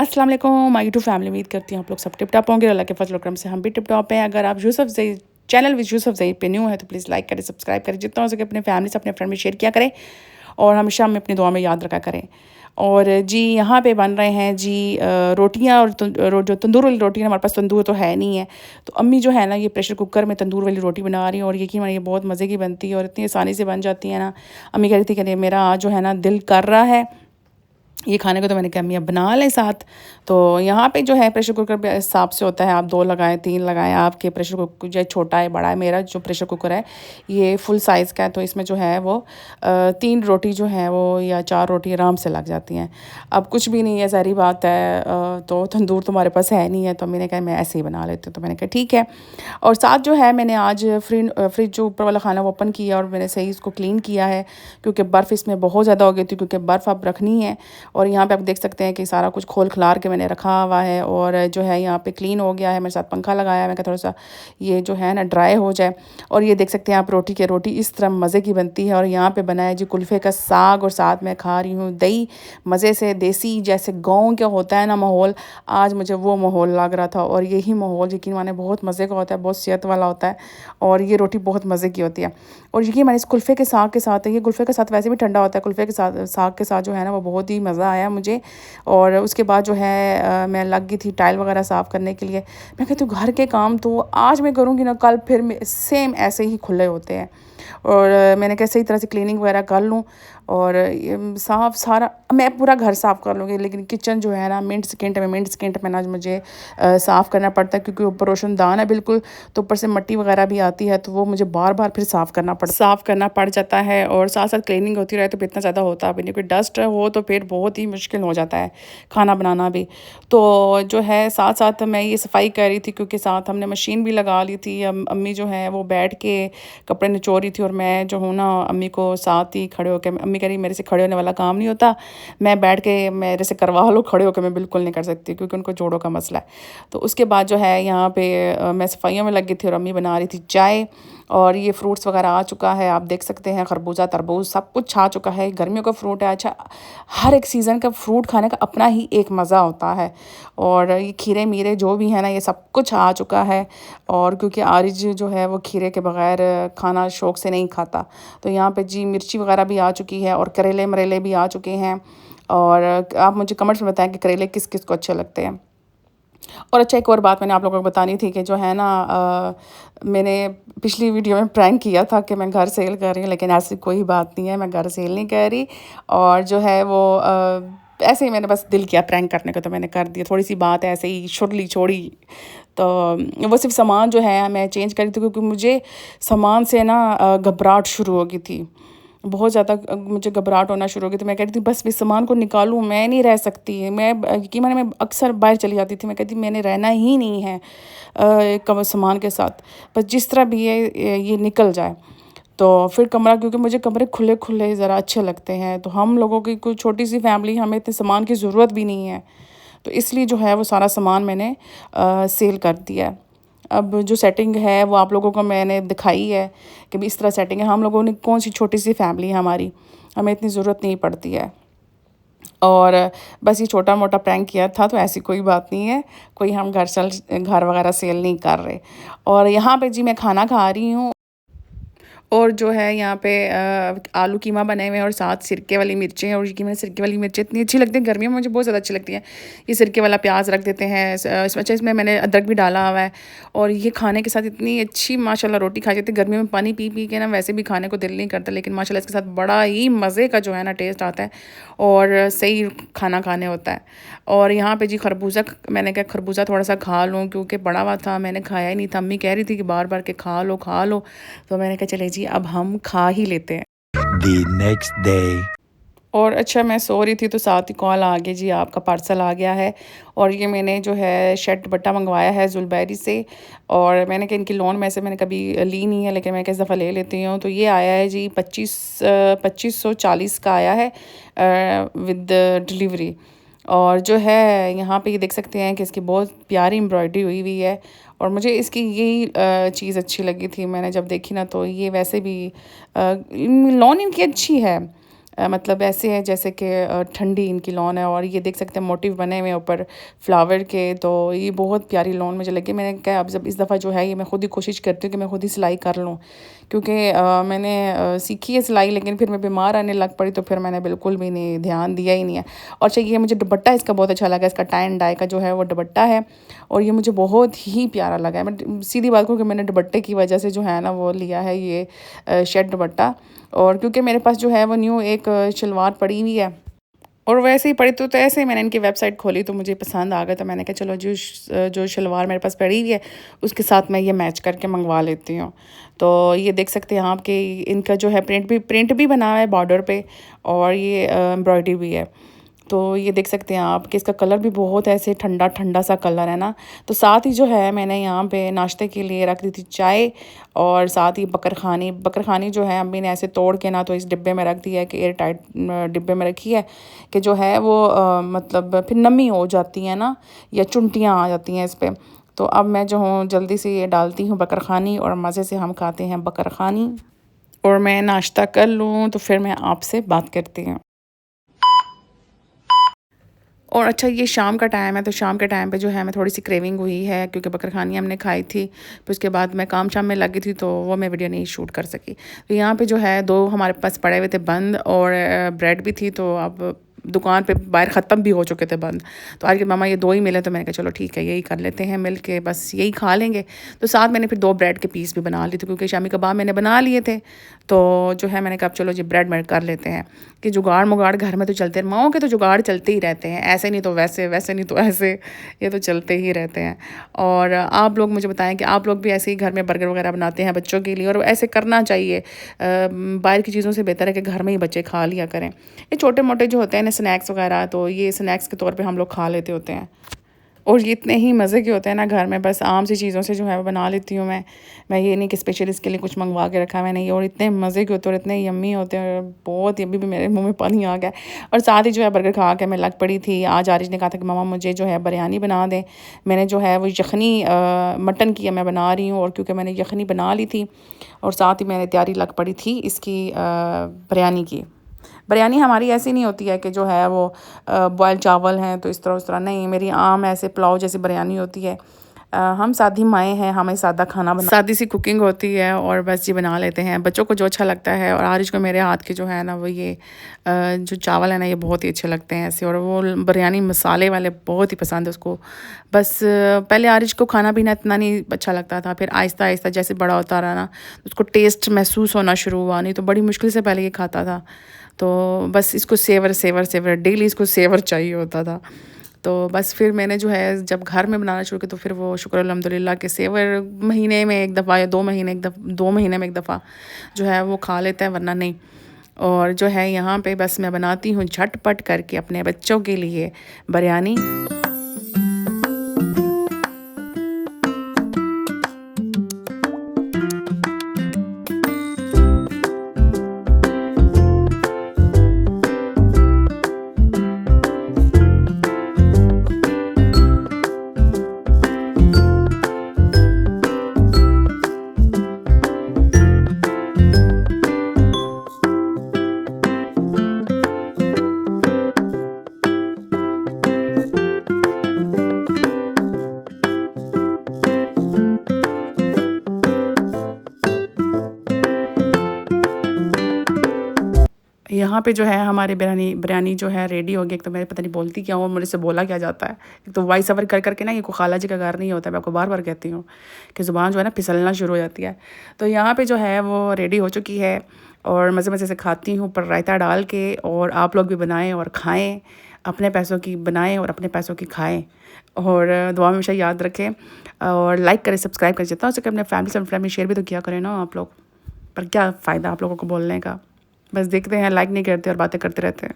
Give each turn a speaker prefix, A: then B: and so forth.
A: अस्सलाम वालेकुम my YouTube family. उम्मीद करती हूँ आप लोग सब टिप टॉप होंगे। अल्लाह के फजल करम से हम भी टिप टॉप हैं। अगर आप यूसुफ ज़ई चैनल विद यूसुफ ज़ई पे न्यू है तो प्लीज़ लाइक करें, सब्सक्राइब करें, जितना हो सके अपने फैमिली से अपने फ्रेंड में शेयर किया करें और हमेशा हमें अपनी दुआ में याद रखा करें। और जी यहाँ पे बन रहे हैं जी रोटियाँ और जो तंदूर वाली रोटी है। हमारे पास तंदूर तो है नहीं है, तो अम्मी जो है ना ये प्रेशर कुकर में तंदूर वाली रोटी बना रही हैं और यकीन मानिए बहुत मज़े की बनती है और इतनी आसानी से बन जाती है ना। अम्मी कह रही थी कि मेरा आज जो है ना दिल कर रहा है ये खाने को, तो मैंने कहा अम्मी अब बना लें साथ। तो यहाँ पे जो है प्रेशर कुकर पे हिसाब से होता है, आप 2 लगाएं 3 लगाएं। आपके प्रेशर कुकर जो छोटा है बड़ा है, मेरा जो प्रेशर कुकर है ये फुल साइज़ का है, तो इसमें जो है वो 3 रोटी जो है वो या 4 रोटी आराम से लग जाती हैं। अब कुछ भी नहीं है, ज़ाहिर बात है तो तंदूर तुम्हारे पास है नहीं है, तो मैंने कहा मैं ऐसे ही बना लेती हूँ। तो मैंने कहा ठीक है। और साथ जो है मैंने आज फ्रिज जो ऊपर वाला खाना वो ओपन किया और मैंने सही इसको क्लीन किया है, क्योंकि बर्फ़ इसमें बहुत ज़्यादा हो गई थी, क्योंकि बर्फ़ अब रखनी है। और यहाँ पे आप देख सकते हैं कि सारा कुछ खोल खलार के मैंने रखा हुआ है और जो है यहाँ पे क्लीन हो गया है। मेरे साथ पंखा लगाया है, मैं कहा थोड़ा सा ये जो है ना ड्राई हो जाए। और ये देख सकते हैं आप रोटी इस तरह मज़े की बनती है। और यहाँ पे बनाया जी कुल्फ़े का साग और साथ में खा रही हूँ दही, मज़े से देसी जैसे गाँव का होता है ना माहौल, आज मुझे वो माहौल लग रहा था। और यही माहौल यकीन माने बहुत मज़े का होता है, बहुत सेहत वाला होता है और ये रोटी बहुत मज़े की होती है। और यकीन माने इस कुल्फ़े के साग के साथ, ये कुल्फ़े के साथ वैसे भी ठंडा होता है, कुल्फ़े के साथ साग के साथ जो है ना वो बहुत ही मज़ा आया मुझे। और उसके बाद जो है मैं लग गई थी टाइल वगैरह साफ़ करने के लिए। मैं कहती हूँ घर के काम तो आज मैं करूँगी ना, कल फिर सेम ऐसे ही खुले होते हैं। और मैंने कहा सही तरह से क्लीनिंग वगैरह कर लूँ और साफ़ सारा मैं पूरा घर साफ़ कर लूँगी, लेकिन किचन जो है ना मिनट सेकंड में ना मुझे साफ़ करना पड़ता है, क्योंकि ऊपर रोशनदान है बिल्कुल, तो ऊपर से मिट्टी वगैरह भी आती है, तो वो मुझे बार बार फिर साफ़ करना पड़ जाता है। और साथ साथ क्लीनिंग होती रहे तो फिर इतना ज़्यादा होता भी नहीं, कोई डस्ट हो तो फिर बहुत ही मुश्किल हो जाता है खाना बनाना भी। तो जो है साथ साथ मैं ये सफाई कर रही थी, क्योंकि साथ हमने मशीन भी लगा ली थी। अम्मी जो है वो बैठ के कपड़े निचोड़ रही थी और मैं जो हूँ ना अम्मी को साथ ही खड़े होकर, अम्मी कह रही मेरे से खड़े होने वाला काम नहीं होता, मैं बैठ के मेरे से करवा लो, खड़े होकर मैं बिल्कुल नहीं कर सकती, क्योंकि उनको जोड़ों का मसला है। तो उसके बाद जो है यहाँ पे मैं सफाइयों में लग गई थी और अम्मी बना रही थी चाय। और ये फ्रूट्स वगैरह आ चुका है, आप देख सकते हैं खरबूजा तरबूज सब कुछ आ चुका है। गर्मियों का फ्रूट है। अच्छा, हर एक सीज़न का फ्रूट खाने का अपना ही एक मज़ा होता है। और ये खीरे मीरे जो भी है ना ये सब कुछ आ चुका है। और क्योंकि आरिज जो है वो खीरे के बगैर खाना शौक से नहीं खाता, तो यहाँ पे जी मिर्ची वगैरह भी आ चुकी है और करेले मरेले भी आ चुके हैं। और आप मुझे कमेंट्स में बताएं कि करेले किस किस को अच्छे लगते हैं। और अच्छा, एक और बात मैंने आप लोगों को बतानी थी कि जो है ना मैंने पिछली वीडियो में प्रैंक किया था कि मैं घर सेल कर रही हूँ, लेकिन ऐसी कोई बात नहीं है, मैं घर सेल नहीं कर रही। और जो है वो ऐसे ही मैंने बस दिल किया प्रैंक करने को, तो मैंने कर दिया। थोड़ी सी बात ऐसे ही छुड़ली छोड़ी, तो वो सिर्फ सामान जो है मैं चेंज करी थी, क्योंकि मुझे सामान से ना घबराहट शुरू हो गई थी। बहुत ज़्यादा मुझे घबराहट होना शुरू हो गई, तो मैं कह रही थी बस इस सामान को निकालूँ, मैं नहीं रह सकती। मैं यकीन माने मैं अक्सर बाहर चली जाती थी, मैं कहती मैंने रहना ही नहीं है कम सामान के साथ, बस जिस तरह भी ये निकल जाए। तो फिर कमरा, क्योंकि मुझे कमरे खुले खुले ज़रा अच्छे लगते हैं, तो हम लोगों की कोई छोटी सी फैमिली, हमें इतने सामान की ज़रूरत भी नहीं है, तो इसलिए जो है वो सारा सामान मैंने सेल कर दिया है। अब जो सेटिंग है वो आप लोगों को मैंने दिखाई है कि भी इस तरह सेटिंग है। हम लोगों ने कौन सी छोटी सी फैमिली है हमारी, हमें इतनी ज़रूरत नहीं पड़ती है। और बस ये छोटा मोटा प्रैंक किया था, तो ऐसी कोई बात नहीं है, कोई हम घर वगैरह सेल नहीं कर रहे। और यहाँ पे जी मैं खाना खा रही हूँ और जो है यहाँ पे आलू कीमा बनाए हुए हैं और साथ सिरके वाली मिर्चें हैं। और ये मैंने सिरके वाली मिर्चें इतनी अच्छी लगती हैं गर्मियों में, मुझे बहुत ज़्यादा अच्छी लगती हैं। ये सिरके वाला प्याज रख देते हैं इसमें। अच्छा, इसमें मैंने अदरक भी डाला हुआ है और ये खाने के साथ इतनी अच्छी माशाल्लाह रोटी खा जाती है। गर्मियों में पानी पी पी के ना वैसे भी खाने को दिल नहीं करता, लेकिन माशाल्लाह इसके साथ बड़ा ही मज़े का जो है ना टेस्ट आता है और सही खाना खाने होता है। और यहाँ पे जी खरबूजा, मैंने कहा खरबूजा थोड़ा सा खा लूँ, क्योंकि बड़ा हुआ था, मैंने खाया ही नहीं था। अम्मी कह रही थी कि बार बार के खा लो खा लो, तो मैंने कहा चले जी अब हम खा ही लेते हैं।
B: The next day.
A: और अच्छा, मैं सो रही थी तो साथ ही कॉल आ गई जी, आपका पार्सल आ गया है। और ये मैंने जो है शर्ट दुपट्टा मंगवाया है जुलबेरी से, और मैंने कहा इनकी लोन में से मैंने कभी ली नहीं है, लेकिन मैं किस दफ़ा ले लेती हूँ। तो ये आया है जी 2540 का आया है विद डिलीवरी। और जो है यहाँ पे ये देख सकते हैं कि इसकी बहुत प्यारी एम्ब्रॉयडरी हुई हुई है। और मुझे इसकी यही चीज़ अच्छी लगी थी, मैंने जब देखी ना, तो ये वैसे भी लोन इनकी अच्छी है, मतलब ऐसे है जैसे कि ठंडी इनकी लॉन है, और ये देख सकते हैं मोटिव बने हुए हैं ऊपर फ्लावर के। तो ये बहुत प्यारी लॉन मुझे लगी। मैंने कहा अब जब इस दफ़ा जो है ये मैं खुद ही कोशिश करती हूँ कि मैं खुद ही सिलाई कर लूँ, क्योंकि मैंने सीखी है सिलाई, लेकिन फिर मैं बीमार आने लग पड़ी तो फिर मैंने बिल्कुल भी नहीं ध्यान दिया ही नहीं है। और चाहिए मुझे दुपट्टा इसका बहुत अच्छा लगा, इसका टाई एंड डाई का जो है वो दुपट्टा है, और ये मुझे बहुत ही प्यारा लगा है। मैं सीधी बात कहूँ कि मैंने दुपट्टे की वजह से जो है ना वो लिया है ये शेड दुपट्टा। और क्योंकि मेरे पास जो है वो न्यू एक शलवार पड़ी हुई है, और वैसे ही पड़ी तो ऐसे ही मैंने इनकी वेबसाइट खोली तो मुझे पसंद आ गया, तो मैंने कहा चलो जो शलवार मेरे पास पड़ी हुई है उसके साथ मैं ये मैच करके मंगवा लेती हूँ। तो ये देख सकते हैं आप कि इनका जो है प्रिंट भी बना हुआ है बॉर्डर पे, और ये एम्ब्रॉयडरी भी है। तो ये देख सकते हैं आप कि इसका कलर भी बहुत ऐसे ठंडा ठंडा सा कलर है ना। तो साथ ही जो है मैंने यहाँ पे नाश्ते के लिए रख दी थी चाय, और साथ ही बकरखानी जो है अम्मी ने ऐसे तोड़ के ना तो इस डिब्बे में रख दिया है कि एयर टाइट डिब्बे में रखी है कि जो है वो मतलब फिर नमी हो जाती है ना, या चुंटियाँ आ जाती हैं इस पर। तो अब मैं जो हूँ जल्दी से ये डालती हूँ बकरखानी, और मज़े से हम खाते हैं बकरखानी। और मैं नाश्ता कर लूँ तो फिर मैं आपसे बात करती हूँ। और अच्छा ये शाम का टाइम है, तो शाम के टाइम पे जो है मैं थोड़ी सी क्रेविंग हुई है, क्योंकि बकरखानी हमने खाई थी, फिर उसके बाद मैं काम शाम में लगी थी तो वो मैं वीडियो नहीं शूट कर सकी। तो यहाँ पे जो है 2 हमारे पास पड़े हुए थे बंद, और ब्रेड भी थी, तो अब दुकान पे बाहर ख़त्म भी हो चुके थे बंद। तो आज के मामा ये 2 ही मिले, तो मैंने कहा चलो ठीक है यही कर लेते हैं मिल के, बस यही खा लेंगे। तो साथ मैंने फिर 2 ब्रेड के पीस भी बना लिए थे, क्योंकि शामी कबाब मैंने बना लिए थे। तो जो है मैंने कहा अब चलो जी ब्रेड मेड कर लेते हैं, कि जुगाड़ मुगाड़ घर में तो चलते, माओ के तो जुगाड़ चलते ही रहते हैं, ऐसे नहीं तो वैसे, वैसे नहीं तो ऐसे, ये तो चलते ही रहते हैं। और आप लोग मुझे बताएं कि आप लोग भी ऐसे ही घर में बर्गर वगैरह बनाते हैं बच्चों के लिए, और ऐसे करना चाहिए। बाहर की चीज़ों से बेहतर है कि घर में ही बच्चे खा लिया करें। ये छोटे मोटे जो होते हैं ना स्नैक्स वगैरह, तो ये स्नैक्स के तौर पे हम लोग खा लेते होते हैं, और ये इतने ही मज़े के होते हैं ना घर में। बस आम सी चीज़ों से जो है वो बना लेती हूँ मैं ये नहीं कि स्पेशल इसके लिए कुछ मंगवा के रखा है नहीं, और इतने मज़े के होते हैं और इतने यम्मी होते हैं, बहुत अभी भी मेरे मुंह में पानी आ गया। और साथ ही जो है बर्गर खा के मैं लग पड़ी थी। आज आरिश ने कहा था कि मामा मुझे जो है बिरयानी बना दें। मैंने जो है वो यखनी मटन की मैं बना रही हूँ, और क्योंकि मैंने यखनी बना ली थी, और साथ ही मैंने तैयारी लग पड़ी थी इसकी बिरयानी की। बिरयानी हमारी ऐसी नहीं होती है कि जो है वो बॉयल चावल हैं तो इस तरह उस तरह नहीं, मेरी आम ऐसे पुलाव जैसी बिरयानी होती है। हम सादी माएँ हैं, हमें सादा खाना बना, सादी सी कुकिंग होती है, और बस ये बना लेते हैं बच्चों को जो अच्छा लगता है। और आरिश को मेरे हाथ के जो है ना वो ये जो चावल है ना ये बहुत ही अच्छे लगते हैं ऐसे, और वो बिरयानी मसाले वाले बहुत ही पसंद है उसको। बस पहले आरिश को खाना पीना इतना नहीं अच्छा लगता था, फिर आहिस्ता आहिस्ता जैसे बड़ा होता रहा ना उसको टेस्ट महसूस होना शुरू हुआ, नहीं तो बड़ी मुश्किल से पहले ये खाता था। तो बस इसको सेवर सेवर सेवर डेली इसको सेवर चाहिए होता था। तो बस फिर मैंने जो है जब घर में बनाना शुरू किया तो फिर वो शुक्र अल्हम्दुलिल्लाह के सेवर महीने में एक दफ़ा या 2 महीने 2 महीने में एक दफ़ा जो है वो खा लेता है, वरना नहीं। और जो है यहाँ पे बस मैं बनाती हूँ झटपट करके अपने बच्चों के लिए बिरयानी। यहाँ पे जो है हमारी बिरयानी जो है रेडी हो गई। एक तो मैं पता नहीं बोलती क्या हूँ, मुझे से बोला क्या जाता है। एक तो वॉइस ओवर कर करके ना ये को खाला जी का घर नहीं होता, मैं आपको बार बार कहती हूँ कि ज़ुबान जो है ना फिसलना शुरू हो जाती है। तो यहाँ पे जो है वो रेडी हो चुकी है, और मज़े मज़े से खाती हूँ पर रायता डाल के। और आप लोग भी बनाएं और खाएं, अपने पैसों की बनाएं और अपने पैसों की खाएं, और दुआ में हमेशा याद रखें, और लाइक करें, सब्सक्राइब करें, जितना हो सके अपने फैमिली से फ्रेंड में शेयर भी तो किया करें ना आप लोग। पर क्या फ़ायदा आप लोगों को बोलने का, बस देखते हैं लाइक नहीं करते और बातें करते रहते हैं।